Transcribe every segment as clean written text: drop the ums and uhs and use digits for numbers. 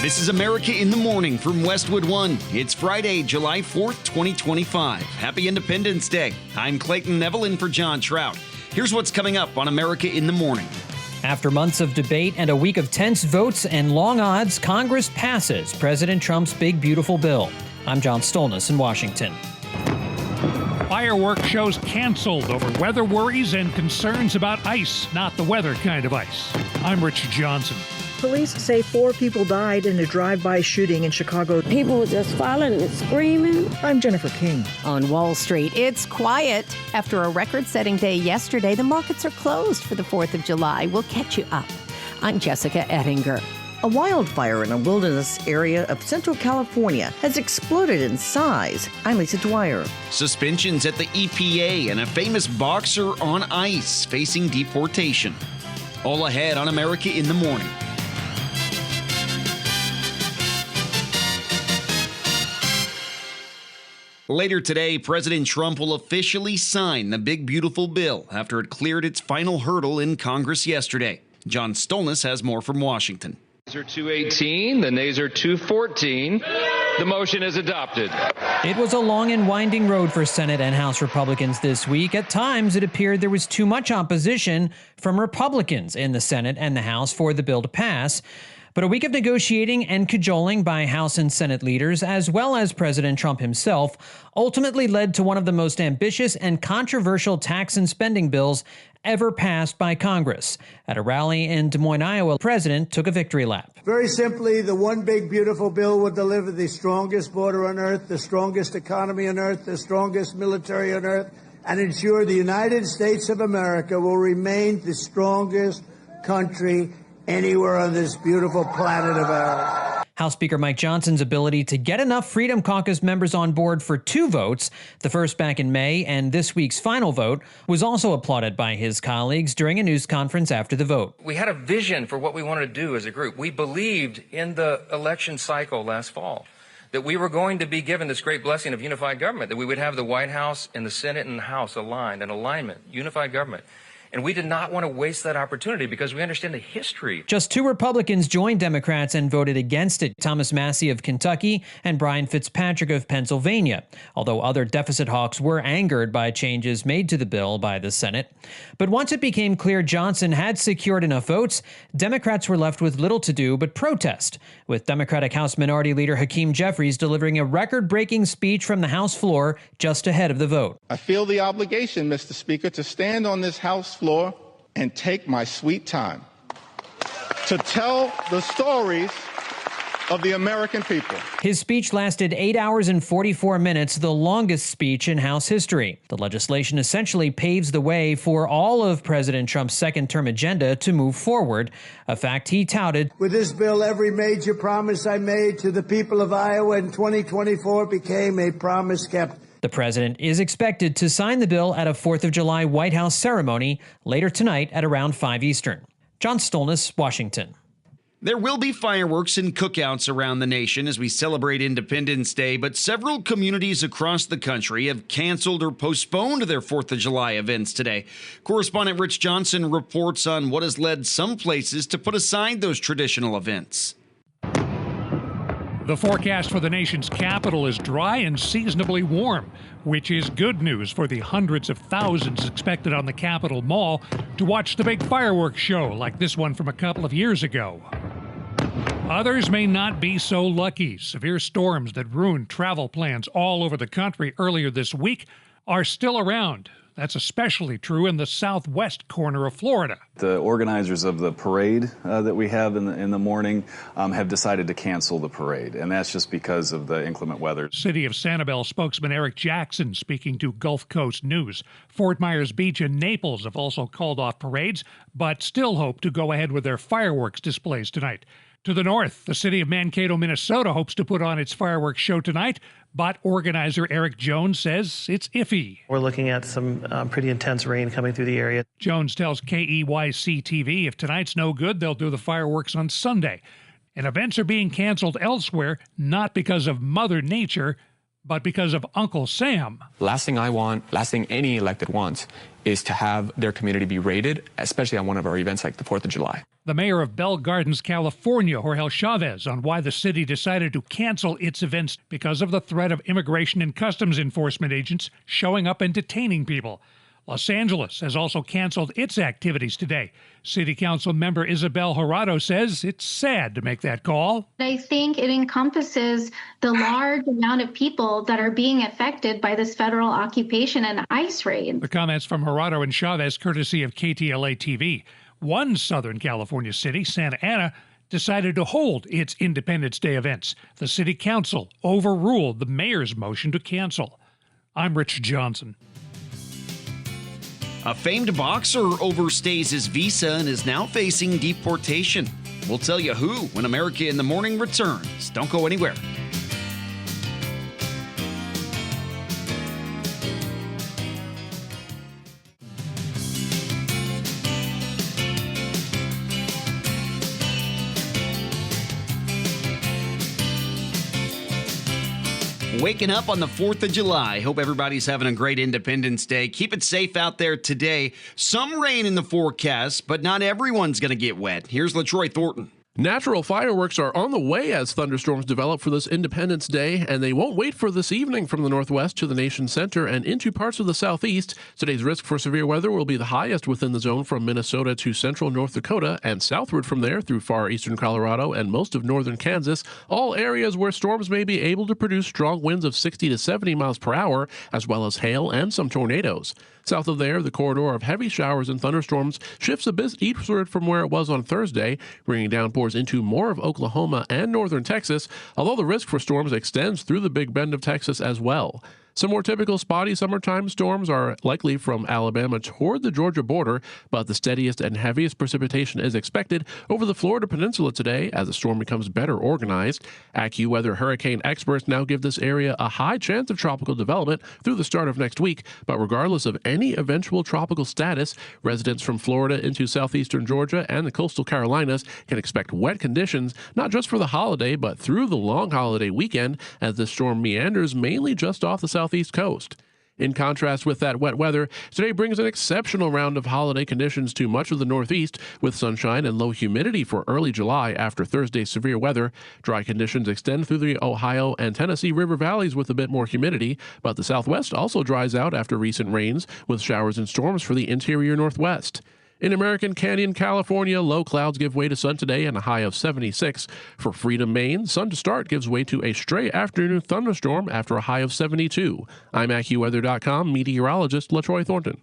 This is America in the Morning from Westwood One. It's Friday, July 4th, 2025. Happy Independence Day. I'm Clayton Neville in for John Trout. Here's what's coming up on America in the Morning. After months of debate and a week of tense votes and long odds, Congress passes President Trump's big, beautiful bill. I'm John Stolnis in Washington. Fireworks shows canceled over weather worries and concerns about ice, not the weather kind of ice. I'm Rich Johnson. Police say 4 people died in a drive-by shooting in Chicago. People were just falling and screaming. I'm Jennifer King. On Wall Street, it's quiet. After a record-setting day yesterday, the markets are closed for the 4th of July. We'll catch you up. I'm Jessica Ettinger. A wildfire in a wilderness area of Central California has exploded in size. I'm Lisa Dwyer. Suspensions at the EPA and a famous boxer on ice facing deportation. All ahead on America in the Morning. Later today, President Trump will officially sign the big, beautiful bill after it cleared its final hurdle in Congress yesterday. John Stolnis has more from Washington. The ayes are 218, the nays are 214. The motion is adopted. It was a long and winding road for Senate and House Republicans this week. At times, it appeared there was too much opposition from Republicans in the Senate and the House for the bill to pass. But a week of negotiating and cajoling by House and Senate leaders, as well as President Trump himself, ultimately led to one of the most ambitious and controversial tax and spending bills ever passed by Congress. At a rally in Des Moines, Iowa, the president took a victory lap. Very simply, the one big beautiful bill will deliver the strongest border on earth, the strongest economy on earth, the strongest military on earth, and ensure the United States of America will remain the strongest country anywhere on this beautiful planet of ours. House Speaker Mike Johnson's ability to get enough Freedom Caucus members on board for 2 votes, the first back in May and this week's final vote, was also applauded by his colleagues during a news conference after the vote. We had a vision for what we wanted to do as a group. We believed in the election cycle last fall that we were going to be given this great blessing of unified government, that we would have the White House and the Senate and the House aligned, an alignment, unified government. And we did not want to waste that opportunity because we understand the history. Just 2 Republicans joined Democrats and voted against it, Thomas Massie of Kentucky and Brian Fitzpatrick of Pennsylvania, although other deficit hawks were angered by changes made to the bill by the Senate. But once it became clear Johnson had secured enough votes, Democrats were left with little to do but protest, with Democratic House Minority Leader Hakeem Jeffries delivering a record-breaking speech from the House floor just ahead of the vote. I feel the obligation, Mr. Speaker, to stand on this House floor and take my sweet time to tell the stories of the American people. His speech lasted 8 hours and 44 minutes, the longest speech in House history. The legislation essentially paves the way for all of President Trump's second-term agenda to move forward, a fact he touted. With this bill, every major promise I made to the people of Iowa in 2024 became a promise kept. The president is expected to sign the bill at a 4th of July White House ceremony later tonight at around 5 Eastern. John Stolnis, Washington. There will be fireworks and cookouts around the nation as we celebrate Independence Day, but several communities across the country have canceled or postponed their 4th of July events today. Correspondent Rich Johnson reports on what has led some places to put aside those traditional events. The forecast for the nation's capital is dry and seasonably warm, which is good news for the hundreds of thousands expected on the Capitol Mall to watch the big fireworks show like this one from a couple of years ago. Others may not be so lucky. Severe storms that ruined travel plans all over the country earlier this week are still around. That's especially true in the southwest corner of Florida. The organizers of the parade that we have in the morning have decided to cancel the parade, and that's just because of the inclement weather. City of Sanibel spokesman Eric Jackson speaking to Gulf Coast News. Fort Myers Beach and Naples have also called off parades, but still hope to go ahead with their fireworks displays tonight. To the north, the city of Mankato, Minnesota hopes to put on its fireworks show tonight, but organizer Eric Jones says it's iffy. We're looking at some pretty intense rain coming through the area. Jones tells KEYC-TV if tonight's no good, they'll do the fireworks on Sunday. And events are being canceled elsewhere, not because of Mother Nature, But because of Uncle Sam. Last thing any elected wants is to have their community be raided, especially on one of our events like the 4th of July. The mayor of Bell Gardens, California, Jorge Chavez, on why the city decided to cancel its events because of the threat of immigration and customs enforcement agents showing up and detaining people. Los Angeles has also canceled its activities today. City Council member Isabel Jurado says it's sad to make that call. I think it encompasses the large amount of people that are being affected by this federal occupation and ICE raid. The comments from Jurado and Chavez, courtesy of KTLA TV. One Southern California city, Santa Ana, decided to hold its Independence Day events. The City Council overruled the mayor's motion to cancel. I'm Rich Johnson. A famed boxer overstays his visa and is now facing deportation. We'll tell you who when America in the Morning returns. Don't go anywhere. Waking up on the 4th of July. Hope everybody's having a great Independence Day. Keep it safe out there today. Some rain in the forecast, but not everyone's going to get wet. Here's LaTroy Thornton. Natural fireworks are on the way as thunderstorms develop for this Independence Day, and they won't wait for this evening from the northwest to the nation's center and into parts of the southeast. Today's risk for severe weather will be the highest within the zone from Minnesota to central North Dakota and southward from there through far eastern Colorado and most of northern Kansas, all areas where storms may be able to produce strong winds of 60 to 70 miles per hour, as well as hail and some tornadoes. South of there, the corridor of heavy showers and thunderstorms shifts a bit eastward from where it was on Thursday, bringing downpours into more of Oklahoma and northern Texas, although the risk for storms extends through the Big Bend of Texas as well. Some more typical spotty summertime storms are likely from Alabama toward the Georgia border, but the steadiest and heaviest precipitation is expected over the Florida Peninsula today as the storm becomes better organized. AccuWeather hurricane experts now give this area a high chance of tropical development through the start of next week, but regardless of any eventual tropical status, residents from Florida into southeastern Georgia and the coastal Carolinas can expect wet conditions, not just for the holiday, but through the long holiday weekend as the storm meanders mainly just off the southeast coast. In contrast with that wet weather, today brings an exceptional round of holiday conditions to much of the Northeast, with sunshine and low humidity for early July after Thursday's severe weather. Dry conditions extend through the Ohio and Tennessee River valleys with a bit more humidity, but the Southwest also dries out after recent rains, with showers and storms for the interior Northwest. In American Canyon, California, low clouds give way to sun today and a high of 76. For Freedom, Maine, sun to start gives way to a stray afternoon thunderstorm after a high of 72. I'm AccuWeather.com meteorologist LaTroy Thornton.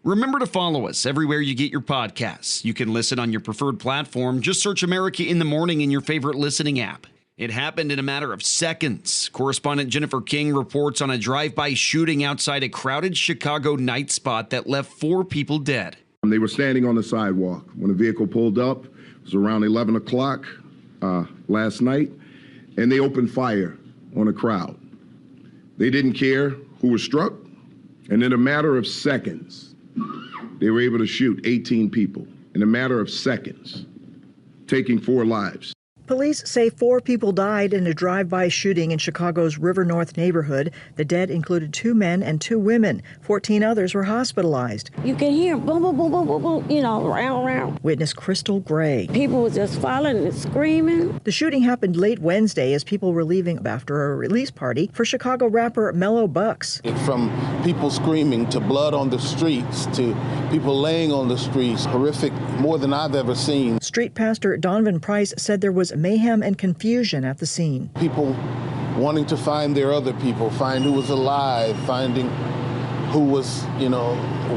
Remember to follow us everywhere you get your podcasts. You can listen on your preferred platform. Just search America in the Morning in your favorite listening app. It happened in a matter of seconds. Correspondent Jennifer King reports on a drive-by shooting outside a crowded Chicago night spot that left 4 people dead. They were standing on the sidewalk when a vehicle pulled up. It was around 11 o'clock last night, and they opened fire on a crowd. They didn't care who was struck, and in a matter of seconds, they were able to shoot 18 people in a matter of seconds, taking 4 lives. Police say 4 people died in a drive-by shooting in Chicago's River North neighborhood. The dead included 2 men and 2 women. 14 others were hospitalized. You can hear boom, boom, boom, boom, boom, boom, round. Witness Crystal Gray. People were just falling and screaming. The shooting happened late Wednesday as people were leaving after a release party for Chicago rapper Mellow Bucks. From people screaming to blood on the streets to people laying on the streets, horrific, more than I've ever seen. Street pastor Donovan Price said there was mayhem and confusion at the scene. People wanting to find their other people, find who was alive, finding who was,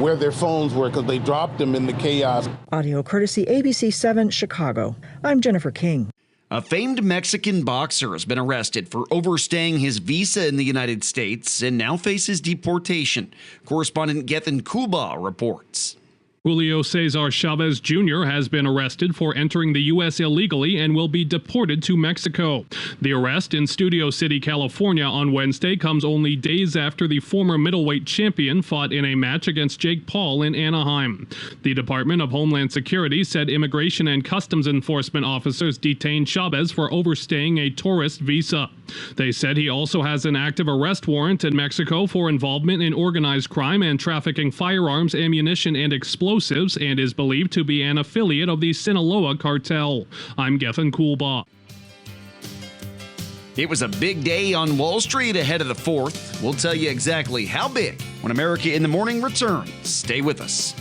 where their phones were because they dropped them in the chaos. Audio courtesy ABC 7 Chicago. I'm Jennifer King. A famed Mexican boxer has been arrested for overstaying his visa in the United States and now faces deportation. Correspondent Gethin Coolbaugh reports. Julio Cesar Chavez Jr. has been arrested for entering the U.S. illegally and will be deported to Mexico. The arrest in Studio City, California on Wednesday comes only days after the former middleweight champion fought in a match against Jake Paul in Anaheim. The Department of Homeland Security said Immigration and Customs Enforcement officers detained Chavez for overstaying a tourist visa. They said he also has an active arrest warrant in Mexico for involvement in organized crime and trafficking firearms, ammunition, and explosives, and is believed to be an affiliate of the Sinaloa cartel. I'm Gethin Coolbaugh. It was a big day on Wall Street ahead of the 4th. We'll tell you exactly how big when America in the Morning returns. Stay with us.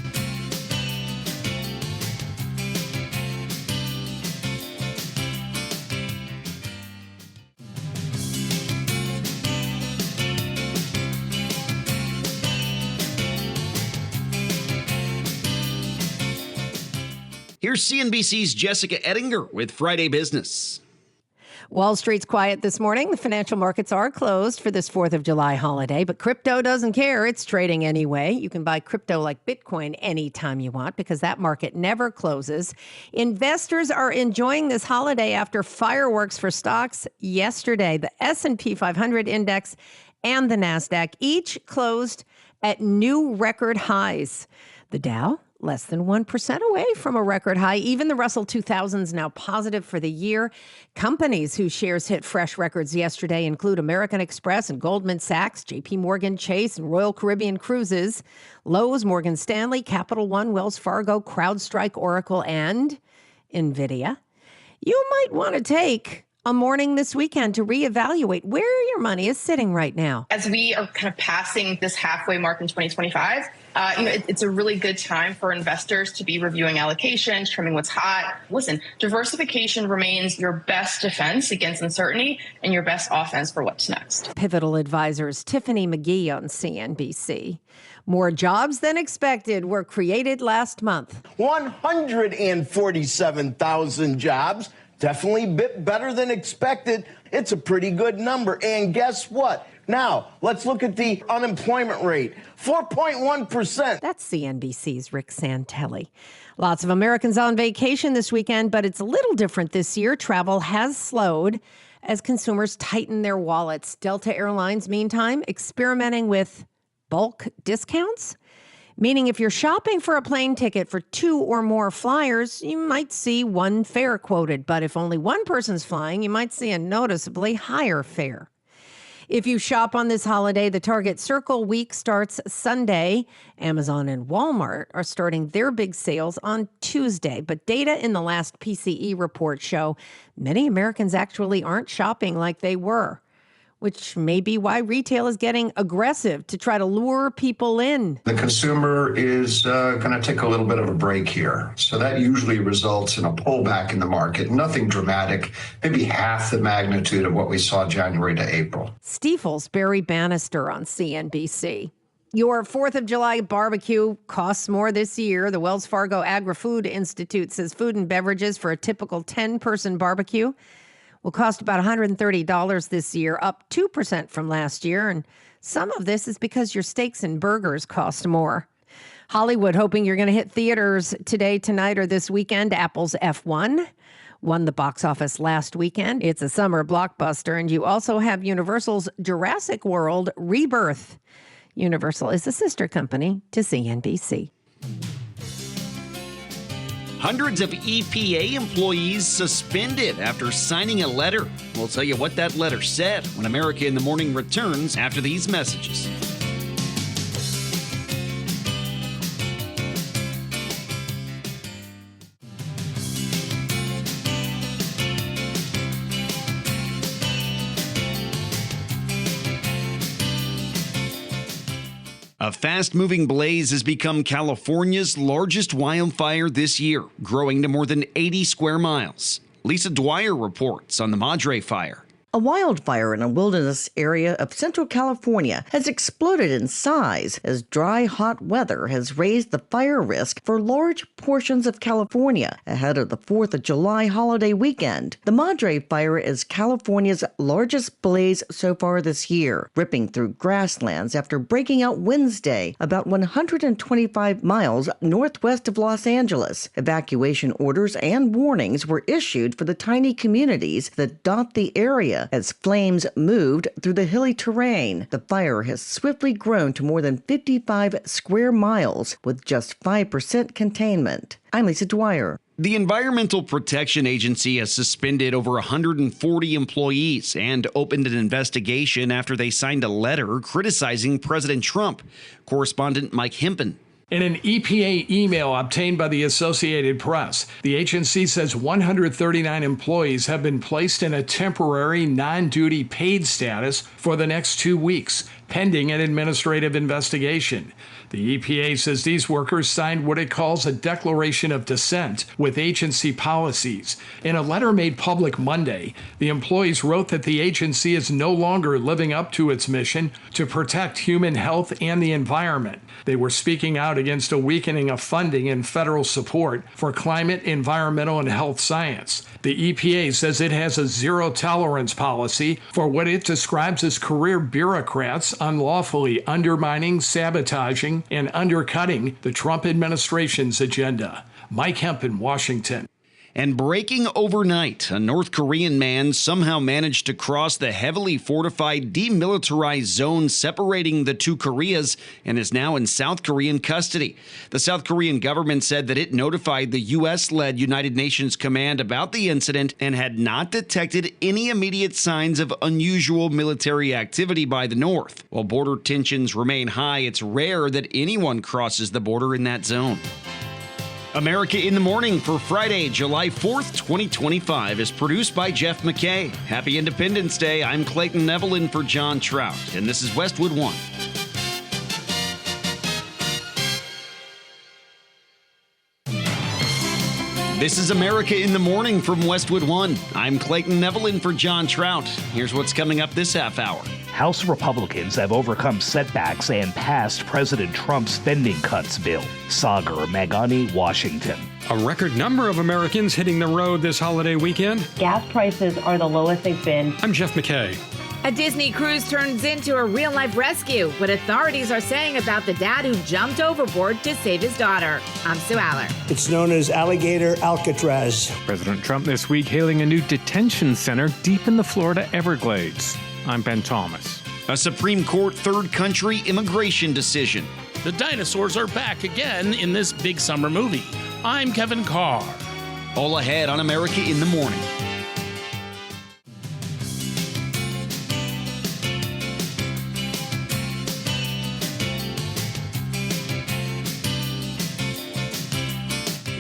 Here's CNBC's Jessica Ettinger with Friday Business. Wall Street's quiet this morning. The financial markets are closed for this 4th of July holiday, but crypto doesn't care. It's trading anyway. You can buy crypto like Bitcoin anytime you want because that market never closes. Investors are enjoying this holiday after fireworks for stocks yesterday. The S&P 500 index and the NASDAQ each closed at new record highs. The Dow less than 1% away from a record high. Even the Russell 2000 is now positive for the year. Companies whose shares hit fresh records yesterday include American Express and Goldman Sachs, JP Morgan Chase and Royal Caribbean Cruises, Lowe's, Morgan Stanley, Capital One, Wells Fargo, CrowdStrike, Oracle, and NVIDIA. You might want to take a morning this weekend to reevaluate where your money is sitting right now. As we are kind of passing this halfway mark in 2025, it's a really good time for investors to be reviewing allocations, trimming what's hot. Listen, diversification remains your best defense against uncertainty and your best offense for what's next. Pivotal Advisors Tiffany McGee on CNBC. More jobs than expected were created last month. 147,000 jobs. Definitely a bit better than expected. It's a pretty good number. And guess what? Now, let's look at the unemployment rate, 4.1%. That's CNBC's Rick Santelli. Lots of Americans on vacation this weekend, but it's a little different this year. Travel has slowed as consumers tighten their wallets. Delta Airlines, meantime, experimenting with bulk discounts. Meaning if you're shopping for a plane ticket for 2 or more flyers, you might see one fare quoted. But if only one person's flying, you might see a noticeably higher fare. If you shop on this holiday, the Target Circle week starts Sunday. Amazon and Walmart are starting their big sales on Tuesday. But data in the last PCE report show many Americans actually aren't shopping like they were, which may be why retail is getting aggressive to try to lure people in. The consumer is going to take a little bit of a break here. So that usually results in a pullback in the market. Nothing dramatic, maybe half the magnitude of what we saw January to April. Stifel's Barry Bannister on CNBC. Your 4th of July barbecue costs more this year. The Wells Fargo Agri-Food Institute says food and beverages for a typical 10-person barbecue will cost about $130 this year, up 2% from last year. And some of this is because your steaks and burgers cost more. Hollywood hoping you're going to hit theaters today, tonight, or this weekend. Apple's F1 won the box office last weekend. It's a summer blockbuster. And you also have Universal's Jurassic World Rebirth. Universal is a sister company to CNBC. Hundreds of EPA employees suspended after signing a letter. We'll tell you what that letter said when America in the Morning returns after these messages. A fast-moving blaze has become California's largest wildfire this year, growing to more than 80 square miles. Lisa Dwyer reports on the Madre fire. A wildfire in a wilderness area of Central California has exploded in size as dry, hot weather has raised the fire risk for large portions of California ahead of the 4th of July holiday weekend. The Madre Fire is California's largest blaze so far this year, ripping through grasslands after breaking out Wednesday, about 125 miles northwest of Los Angeles. Evacuation orders and warnings were issued for the tiny communities that dot the area as flames moved through the hilly terrain. The fire has swiftly grown to more than 55 square miles with just 5% containment. I'm Lisa Dwyer. The Environmental Protection Agency has suspended over 140 employees and opened an investigation after they signed a letter criticizing President Trump. Correspondent Mike Hempen. In an EPA email obtained by the Associated Press, the agency says 139 employees have been placed in a temporary non-duty paid status for the next 2 weeks, pending an administrative investigation. The EPA says these workers signed what it calls a declaration of dissent with agency policies. In a letter made public Monday, the employees wrote that the agency is no longer living up to its mission to protect human health and the environment. They were speaking out against a weakening of funding and federal support for climate, environmental, and health science. The EPA says it has a zero-tolerance policy for what it describes as career bureaucrats unlawfully undermining, sabotaging, and undercutting the Trump administration's agenda. Mike Hempen, Washington. And breaking overnight, a North Korean man somehow managed to cross the heavily fortified demilitarized zone separating the two Koreas and is now in South Korean custody. The South Korean government said that it notified the U.S.-led United Nations Command about the incident and had not detected any immediate signs of unusual military activity by the North. While border tensions remain high, it's rare that anyone crosses the border in that zone. America in the Morning for Friday, July 4th, 2025 is produced by Jeff McKay. Happy Independence Day. I'm Clayton Neville for John Trout, and this is Westwood One. This is America in the Morning from Westwood One. I'm Clayton Neville for John Trout. Here's what's coming up this half hour. House Republicans have overcome setbacks and passed President Trump's spending cuts bill. Sagar Magani, Washington. A record number of Americans hitting the road this holiday weekend. Gas prices are the lowest they've been. I'm Jeff McKay. A Disney cruise turns into a real-life rescue. What authorities are saying about the dad who jumped overboard to save his daughter. I'm Sue Aller. It's known as Alligator Alcatraz. President Trump this week hailing a new detention center deep in the Florida Everglades. I'm Ben Thomas. A Supreme Court third country immigration decision. The dinosaurs are back again in this big summer movie. I'm Kevin Carr. All ahead on America in the Morning.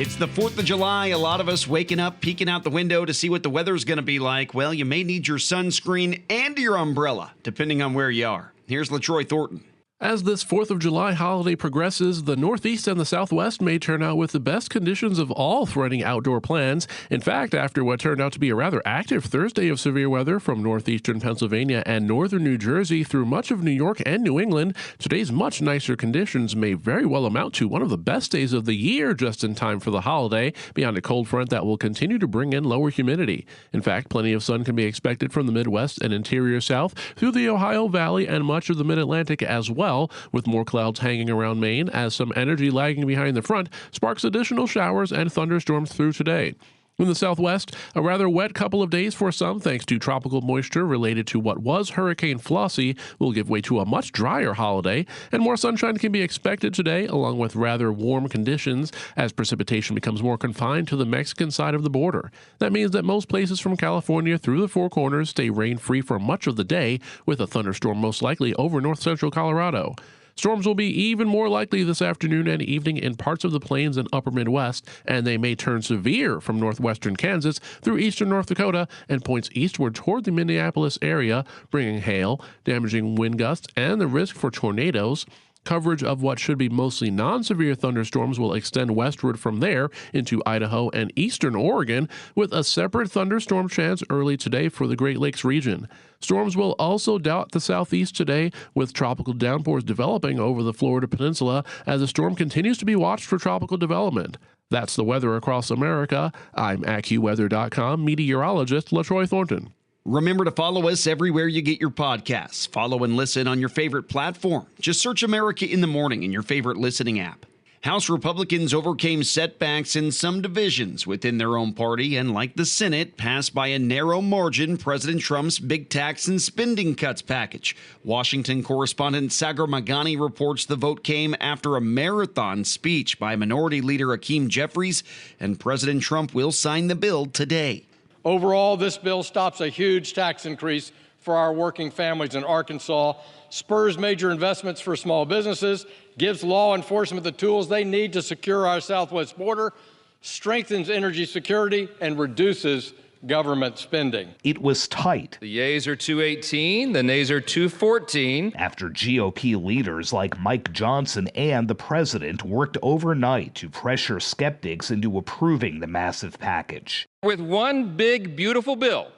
It's the 4th of July. A lot of us waking up, peeking out the window to see what the weather's going to be like. Well, you may need your sunscreen and your umbrella, depending on where you are. Here's LaTroy Thornton. As this 4th of July holiday progresses, the Northeast and the Southwest may turn out with the best conditions of all for any outdoor plans. In fact, after what turned out to be a rather active Thursday of severe weather from northeastern Pennsylvania and northern New Jersey through much of New York and New England, today's much nicer conditions may very well amount to one of the best days of the year just in time for the holiday, beyond a cold front that will continue to bring in lower humidity. In fact, plenty of sun can be expected from the Midwest and interior South through the Ohio Valley and much of the Mid-Atlantic as well, with more clouds hanging around Maine as some energy lagging behind the front sparks additional showers and thunderstorms through today. In the Southwest, a rather wet couple of days for some thanks to tropical moisture related to what was Hurricane Flossie will give way to a much drier holiday, and more sunshine can be expected today along with rather warm conditions as precipitation becomes more confined to the Mexican side of the border. That means that most places from California through the Four Corners stay rain-free for much of the day, with a thunderstorm most likely over north-central Colorado. Storms will be even more likely this afternoon and evening in parts of the plains and upper Midwest, and they may turn severe from northwestern Kansas through eastern North Dakota and points eastward toward the Minneapolis area, bringing hail, damaging wind gusts, and the risk for tornadoes. Coverage of what should be mostly non-severe thunderstorms will extend westward from there into Idaho and eastern Oregon, with a separate thunderstorm chance early today for the Great Lakes region. Storms will also dot the southeast today, with tropical downpours developing over the Florida peninsula as the storm continues to be watched for tropical development. That's the weather across America. I'm AccuWeather.com meteorologist LaTroy Thornton. Remember to follow us everywhere you get your podcasts. Follow and listen on your favorite platform. Just search America in the Morning in your favorite listening app. House Republicans overcame setbacks in some divisions within their own party and, like the Senate, passed by a narrow margin President Trump's big tax and spending cuts package. Washington correspondent Sagar Meghani reports the vote came after a marathon speech by Minority Leader Hakeem Jeffries, and President Trump will sign the bill today. Overall, this bill stops a huge tax increase for our working families in Arkansas, spurs major investments for small businesses, gives law enforcement the tools they need to secure our southwest border, strengthens energy security, and reduces government spending. It was tight. The yeas are 218, the nays are 214. After GOP leaders like Mike Johnson and the president worked overnight to pressure skeptics into approving the massive package. With one big, beautiful bill,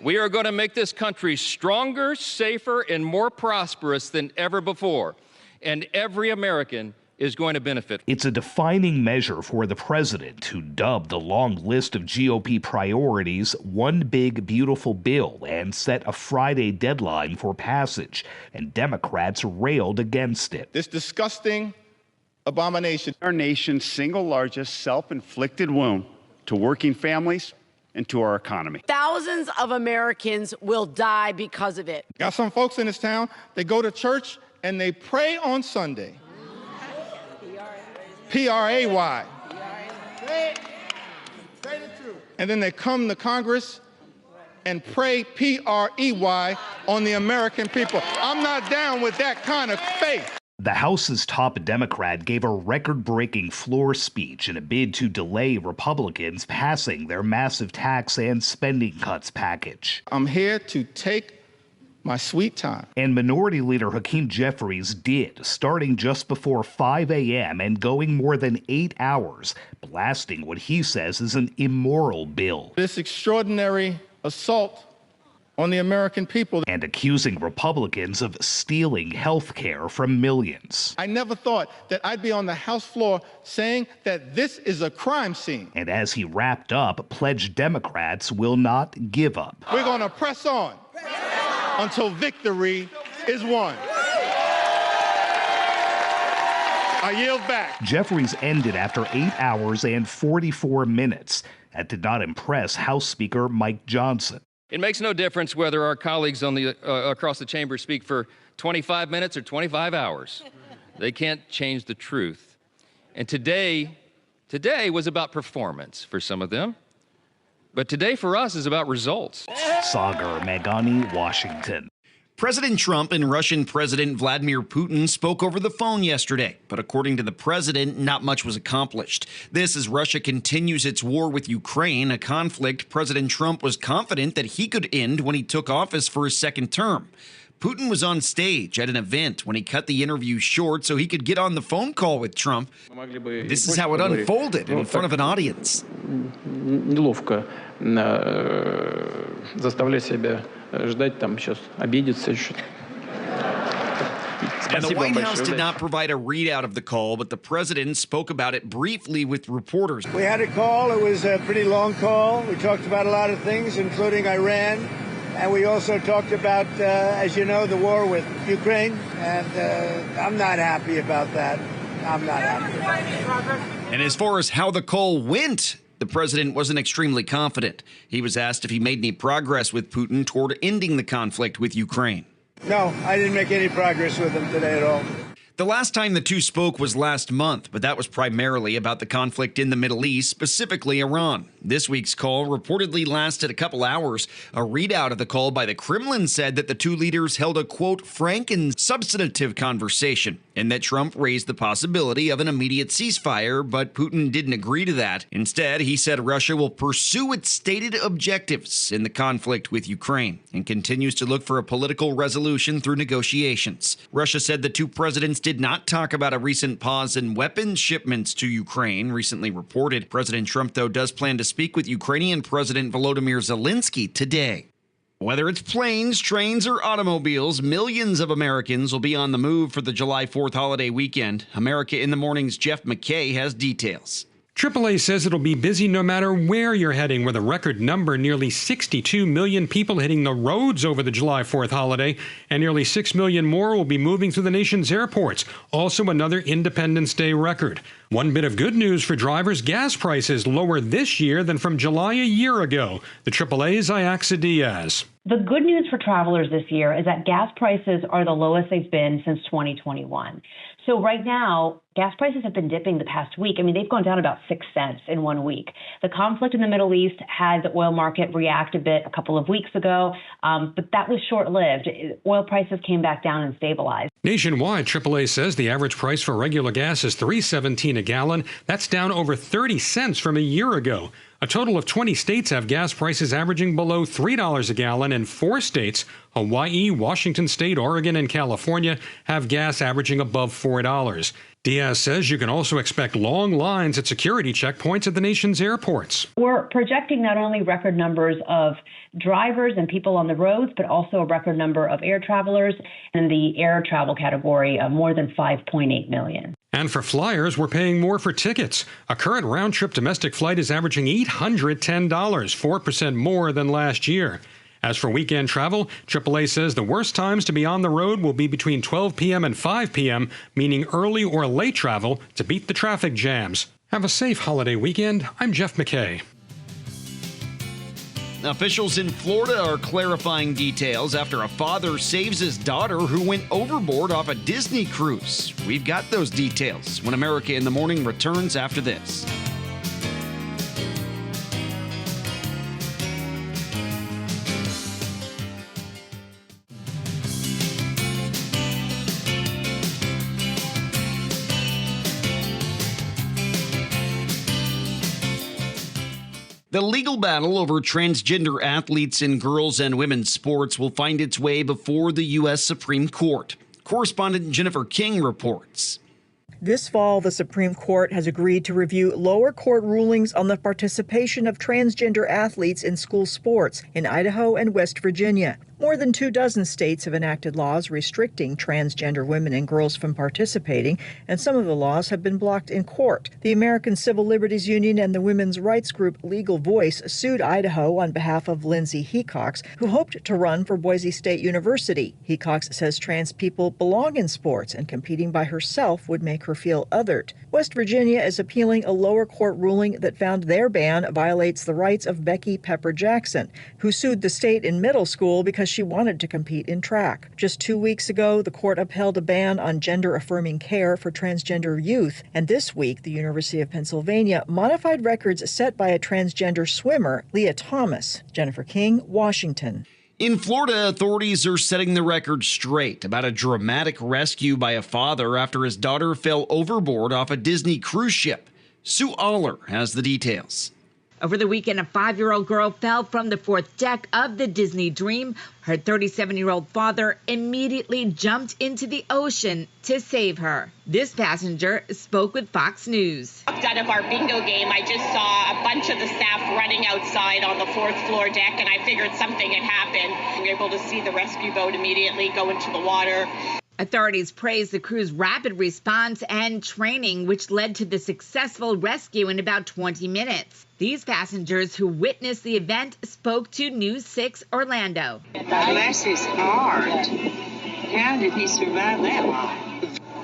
we are going to make this country stronger, safer, and more prosperous than ever before. And every American is going to benefit. It's a defining measure for the president, who dubbed the long list of GOP priorities one big, beautiful bill and set a Friday deadline for passage, and Democrats railed against it. This disgusting abomination, our nation's single largest self-inflicted wound to working families and to our economy. Thousands of Americans will die because of it. Got some folks in this town, they go to church and they pray on Sunday. P-R-A-Y. Say the truth. And then they come to Congress and pray P-R-E-Y on the American people. I'm not down with that kind of faith. The House's top Democrat gave a record-breaking floor speech in a bid to delay Republicans passing their massive tax and spending cuts package. I'm here to take my sweet time. And Minority Leader Hakeem Jeffries did, starting just before 5 a.m. and going more than 8 hours, blasting what he says is an immoral bill. This extraordinary assault on the American people. And accusing Republicans of stealing health care from millions. I never thought that I'd be on the House floor saying that this is a crime scene. And as he wrapped up, pledged Democrats will not give up. We're going to press on until victory is won. I yield back. Jeffries ended after 8 hours and 44 minutes. That did not impress House Speaker Mike Johnson. It makes no difference whether our colleagues on the across the chamber speak for 25 minutes or 25 hours. They can't change the truth. And today was about performance for some of them. But today for us is about results. Sagar Meghani, Washington. President Trump and Russian President Vladimir Putin spoke over the phone yesterday, but according to the president, not much was accomplished. This as Russia continues its war with Ukraine, a conflict President Trump was confident that he could end when he took office for his second term. Putin was on stage at an event when he cut the interview short so he could get on the phone call with Trump. This is how it unfolded in front of an audience. Неловко заставлять себя ждать там сейчас обидеться еще. And the White House did not provide a readout of the call, but the president spoke about it briefly with reporters. We had a call. It was a pretty long call. We talked about a lot of things, including Iran. And we also talked about, as you know, the war with Ukraine. And I'm not happy about that. I'm not happy. And as far as how the call went, the president wasn't extremely confident. He was asked if he made any progress with Putin toward ending the conflict with Ukraine. No, I didn't make any progress with him today at all. The last time the two spoke was last month, but that was primarily about the conflict in the Middle East, specifically Iran. This week's call reportedly lasted a couple hours. A readout of the call by the Kremlin said that the two leaders held a, quote, frank and substantive conversation, and that Trump raised the possibility of an immediate ceasefire, but Putin didn't agree to that. Instead, he said Russia will pursue its stated objectives in the conflict with Ukraine and continues to look for a political resolution through negotiations. Russia said the two presidents did not talk about a recent pause in weapons shipments to Ukraine, recently reported. President Trump, though, does plan to speak with Ukrainian President Volodymyr Zelensky today. Whether it's planes, trains, or automobiles, millions of Americans will be on the move for the July 4th holiday weekend. America in the Morning's Jeff McKay has details. AAA says it'll be busy no matter where you're heading, with a record number, nearly 62 million people hitting the roads over the July 4th holiday, and nearly 6 million more will be moving through the nation's airports. Also another Independence Day record. One bit of good news for drivers: gas prices lower this year than from July a year ago. The AAA's Iaxa Diaz. The good news for travelers this year is that gas prices are the lowest they've been since 2021. So right now, gas prices have been dipping the past week. I mean, they've gone down about 6 cents in 1 week. The conflict in the Middle East had the oil market react a bit a couple of weeks ago, but that was short-lived. Oil prices came back down and stabilized. Nationwide, AAA says the average price for regular gas is $3.17 a gallon. That's down over 30 cents from a year ago. A total of 20 states have gas prices averaging below $3 a gallon, and 4 states, Hawaii, Washington State, Oregon, and California, have gas averaging above $4. Diaz says you can also expect long lines at security checkpoints at the nation's airports. We're projecting not only record numbers of drivers and people on the roads, but also a record number of air travelers in the air travel category of more than 5.8 million. And for flyers, we're paying more for tickets. A current round-trip domestic flight is averaging $810, 4% more than last year. As for weekend travel, AAA says the worst times to be on the road will be between 12 p.m. and 5 p.m., meaning early or late travel to beat the traffic jams. Have a safe holiday weekend. I'm Jeff McKay. Officials in Florida are clarifying details after a father saves his daughter who went overboard off a Disney cruise. We've got those details when America in the Morning returns after this. The legal battle over transgender athletes in girls' and women's sports will find its way before the U.S. Supreme Court. Correspondent Jennifer King reports. This fall, the Supreme Court has agreed to review lower court rulings on the participation of transgender athletes in school sports in Idaho and West Virginia. More than 24 states have enacted laws restricting transgender women and girls from participating, and some of the laws have been blocked in court. The American Civil Liberties Union and the women's rights group Legal Voice sued Idaho on behalf of Lindsay Hecox, who hoped to run for Boise State University. Hecox says trans people belong in sports, and competing by herself would make her feel othered. West Virginia is appealing a lower court ruling that found their ban violates the rights of Becky Pepper Jackson, who sued the state in middle school because she wanted to compete in track. Just 2 weeks ago, the court upheld a ban on gender-affirming care for transgender youth, and this week, the University of Pennsylvania modified records set by a transgender swimmer, Leah Thomas. Jennifer King, Washington. In Florida, authorities are setting the record straight about a dramatic rescue by a father after his daughter fell overboard off a Disney cruise ship. Sue Aller has the details. Over the weekend, a 5-year-old girl fell from the 4th deck of the Disney Dream. Her 37-year-old father immediately jumped into the ocean to save her. This passenger spoke with Fox News. Out of our bingo game, I just saw a bunch of the staff running outside on the 4th floor deck, and I figured something had happened. We were able to see the rescue boat immediately go into the water. Authorities praised the crew's rapid response and training, which led to the successful rescue in about 20 minutes. These passengers who witnessed the event spoke to News 6 Orlando. Bless his heart. How did he survive that long?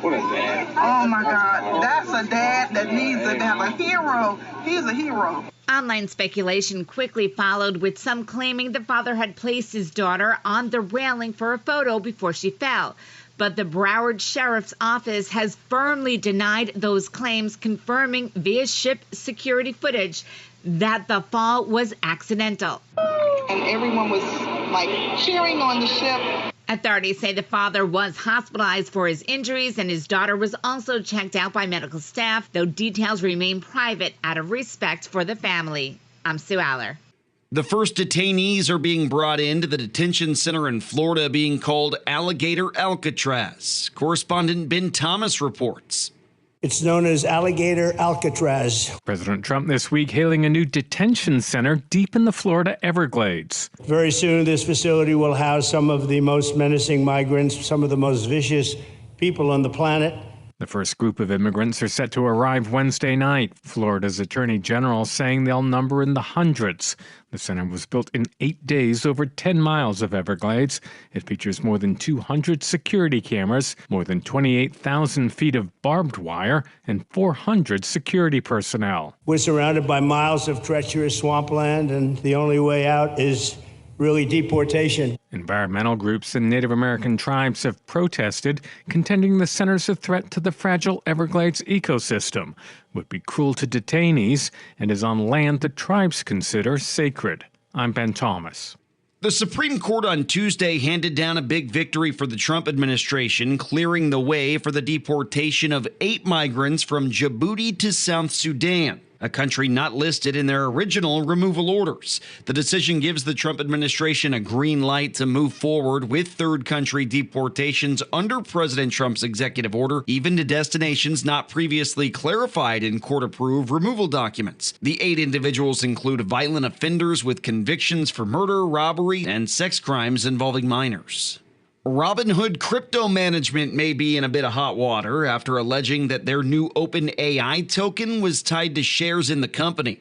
What a dad. Oh, my God. That's a dad that needs to have a hero. He's a hero. Online speculation quickly followed, with some claiming the father had placed his daughter on the railing for a photo before she fell. But the Broward Sheriff's Office has firmly denied those claims, confirming via ship security footage that the fall was accidental. And everyone was like cheering on the ship. Authorities say the father was hospitalized for his injuries, and his daughter was also checked out by medical staff, though details remain private out of respect for the family. I'm Sue Aller. The first detainees are being brought into the detention center in Florida being called Alligator Alcatraz. Correspondent Ben Thomas reports. It's known as Alligator Alcatraz. President Trump this week hailing a new detention center deep in the Florida Everglades. Very soon, this facility will house some of the most menacing migrants, some of the most vicious people on the planet. The first group of immigrants are set to arrive Wednesday night. Florida's Attorney General saying they'll number in the hundreds. The center was built in 8 days over 10 miles of Everglades. It features more than 200 security cameras, more than 28,000 feet of barbed wire, and 400 security personnel. We're surrounded by miles of treacherous swampland, and the only way out is really deportation. Environmental groups and Native American tribes have protested, contending the center's a threat to the fragile Everglades ecosystem, would be cruel to detainees, and is on land the tribes consider sacred. I'm Ben Thomas. The Supreme Court on Tuesday handed down a big victory for the Trump administration, clearing the way for the deportation of 8 migrants from Djibouti to South Sudan, a country not listed in their original removal orders. The decision gives the Trump administration a green light to move forward with third country deportations under President Trump's executive order, even to destinations not previously clarified in court-approved removal documents. The 8 individuals include violent offenders with convictions for murder, robbery, and sex crimes involving minors. Robinhood crypto management may be in a bit of hot water after alleging that their new OpenAI token was tied to shares in the company.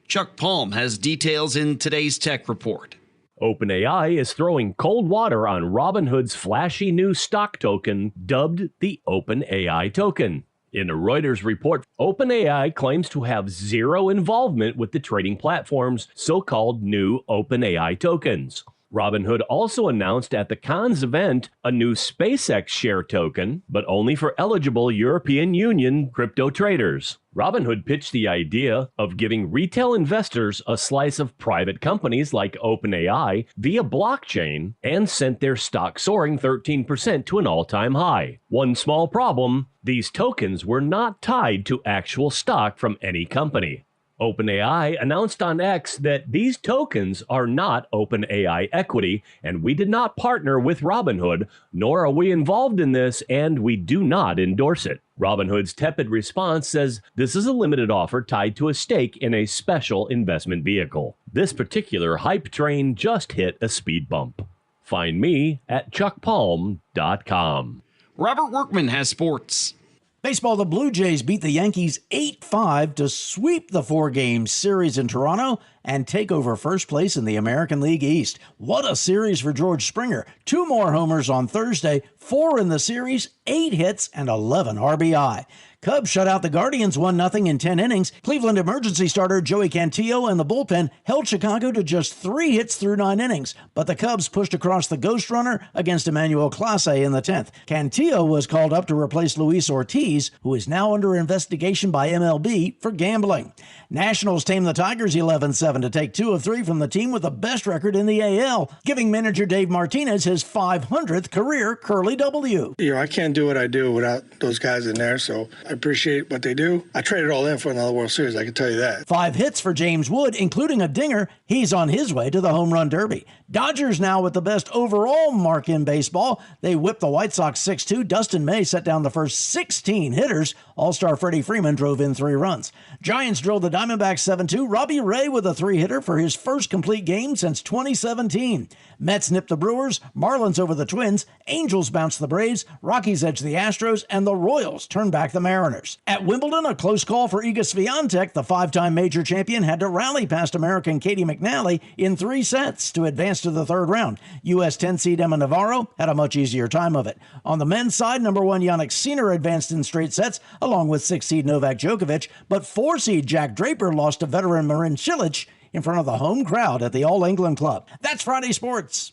Chuck Palm has details in today's tech report. OpenAI is throwing cold water on Robinhood's flashy new stock token, dubbed the OpenAI token. In a Reuters report, OpenAI claims to have zero involvement with the trading platform's so-called new OpenAI tokens. Robinhood also announced at the Cannes event a new SpaceX share token, but only for eligible European Union crypto traders. Robinhood pitched the idea of giving retail investors a slice of private companies like OpenAI via blockchain and sent their stock soaring 13% to an all-time high. One small problem, these tokens were not tied to actual stock from any company. OpenAI announced on X that these tokens are not OpenAI equity, and we did not partner with Robinhood, nor are we involved in this, and we do not endorse it. Robinhood's tepid response says this is a limited offer tied to a stake in a special investment vehicle. This particular hype train just hit a speed bump. Find me at chuckpalm.com. Robert Workman has sports. Baseball, the Blue Jays beat the Yankees 8-5 to sweep the 4-game series in Toronto and take over first place in the American League East. What a series for George Springer. 2 more homers on Thursday, 4 in the series, 8 hits, and 11 RBI. Cubs shut out the Guardians 1-0 in 10 innings. Cleveland emergency starter Joey Cantillo and the bullpen held Chicago to just 3 hits through 9 innings, but the Cubs pushed across the ghost runner against Emmanuel Clase in the 10th. Cantillo was called up to replace Luis Ortiz, who is now under investigation by MLB for gambling. Nationals tamed the Tigers 11-7 to take 2 of 3 from the team with the best record in the AL, giving manager Dave Martinez his 500th career Curly W. I can't do what I do without those guys in there, so I appreciate what they do. I traded all in for another World Series, I can tell you that. 5 hits for James Wood, including a dinger. He's on his way to the home run derby. Dodgers now with the best overall mark in baseball. They whipped the White Sox 6-2. Dustin May set down the first 16 hitters. All-star Freddie Freeman drove in 3 runs. Giants drilled the Diamondbacks 7-2. Robbie Ray with a 3-hitter for his first complete game since 2017. Mets nipped the Brewers. Marlins over the Twins. Angels bounced the Braves. Rockies edged the Astros. And the Royals turned back the Mariners. At Wimbledon, a close call for Iga Swiatek. The 5-time major champion had to rally past American Katie McNally in 3 sets to advance to the 3rd round. U.S. 10 seed Emma Navarro had a much easier time of it. On the men's side, number 1 Jannik Sinner advanced in straight sets, along with 6 seed Novak Djokovic, but 4 seed Jack Draper lost to veteran Marin Cilic in front of the home crowd at the All England Club. That's Friday Sports.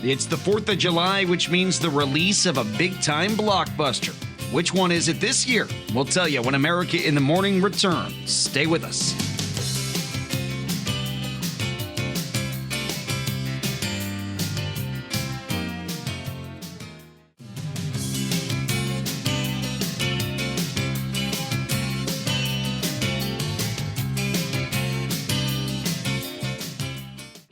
It's the 4th of July, which means the release of a big-time blockbuster. Which one is it this year? We'll tell you when America in the Morning returns. Stay with us.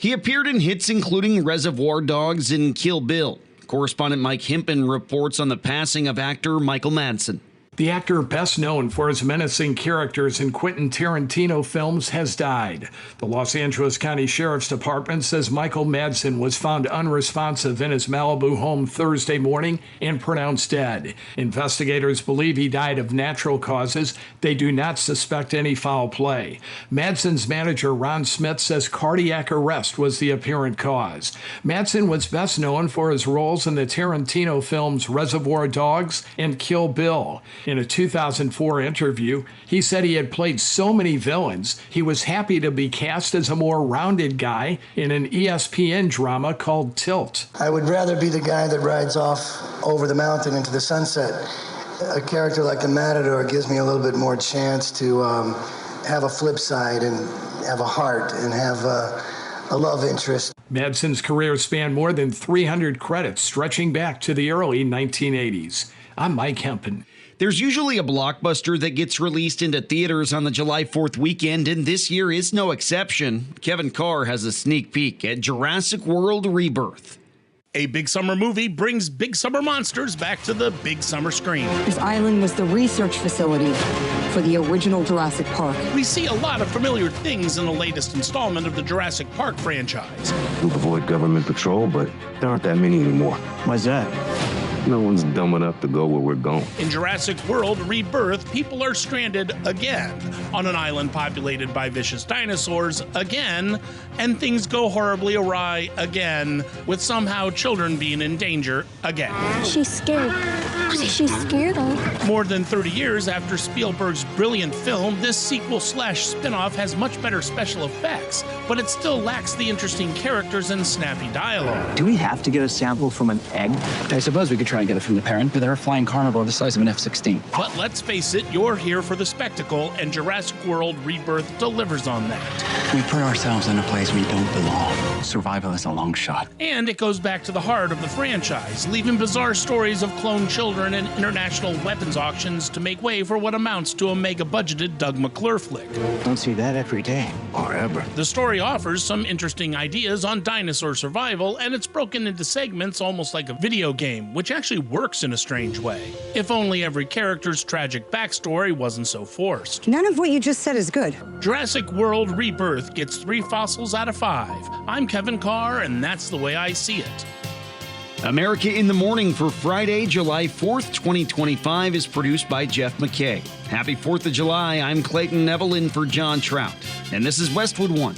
He appeared in hits including Reservoir Dogs and Kill Bill. Correspondent Mike Hempen reports on the passing of actor Michael Madsen. The actor best known for his menacing characters in Quentin Tarantino films has died. The Los Angeles County Sheriff's Department says Michael Madsen was found unresponsive in his Malibu home Thursday morning and pronounced dead. Investigators believe he died of natural causes. They do not suspect any foul play. Madsen's manager Ron Smith says cardiac arrest was the apparent cause. Madsen was best known for his roles in the Tarantino films Reservoir Dogs and Kill Bill. In a 2004 interview, he said he had played so many villains, he was happy to be cast as a more rounded guy in an ESPN drama called Tilt. I would rather be the guy that rides off over the mountain into the sunset. A character like the Matador gives me a little bit more chance to have a flip side and have a heart and have a love interest. Madsen's career spanned more than 300 credits, stretching back to the early 1980s. I'm Mike Hempen. There's usually a blockbuster that gets released into theaters on the July 4th weekend, and this year is no exception. Kevin Carr has a sneak peek at Jurassic World Rebirth. A big summer movie brings big summer monsters back to the big summer screen. This island was the research facility for the original Jurassic Park. We see a lot of familiar things in the latest installment of the Jurassic Park franchise. We'll avoid government patrol, but there aren't that many anymore. Why's that? No one's dumb enough to go where we're going. In Jurassic World Rebirth, people are stranded again on an island populated by vicious dinosaurs again, and things go horribly awry again, with somehow children being in danger again. She's scared. She's scared of. More than 30 years after Spielberg's brilliant film, this sequel/spin-off has much better special effects, but it still lacks the interesting characters and snappy dialogue. Do we have to get a sample from an egg? I suppose we could try and get it from the parent, but they're a flying carnivore the size of an F-16. But let's face it, you're here for the spectacle, and Jurassic World Rebirth delivers on that. We put ourselves in a place we don't belong. Survival is a long shot. And it goes back to the heart of the franchise, leaving bizarre stories of cloned children and international weapons auctions to make way for what amounts to a mega-budgeted Doug McClure flick. Don't see that every day, or ever. The story offers some interesting ideas on dinosaur survival, and it's broken into segments almost like a video game, which actually works in a strange way. If only every character's tragic backstory wasn't so forced. None of what you just said is good. Jurassic World Rebirth gets 3 fossils out of 5. I'm Kevin Carr, and that's the way I see it. America in the Morning for Friday, July 4th, 2025 is produced by Jeff McKay. Happy 4th of July. I'm Clayton Neville in for John Trout. And this is Westwood One.